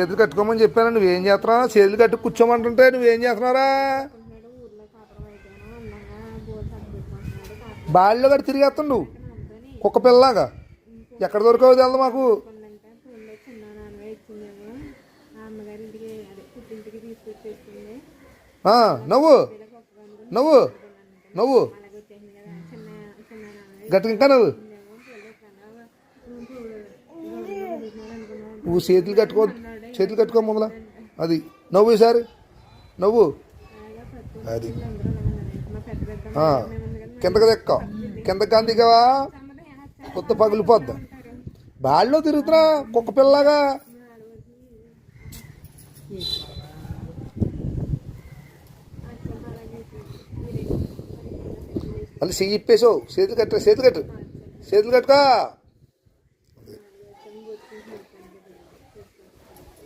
చేతులు కట్టుకోమని చెప్పాను. నువ్వేం చేస్తున్నావు? చేతులు కట్టు కూర్చోమంటుంటే నువ్వేం చేస్తున్నారా? బాళ్ళలో కట్టి తిరిగేస్తాను నువ్వు కుక్క పిల్లలాగా. ఎక్కడ దొరకవు తెలదు మాకు. నవ్వు నవ్వు నవ్వు గట్టిగా ఇంకా నవ్వు. నువ్వు చేతులు కట్టుకో మొదల. అది నవ్వు ఈసారి నవ్వు. అది కిందకి దెక్క కిందకి అందిగావా కొత్త పగిలిపోద్దా. బాళ్ళలో తిరుగుతున్నా కుక్క పిల్లలాగా. మళ్ళీ చెయ్యి ఇప్పేసావు. చేతులు కట్టుకో.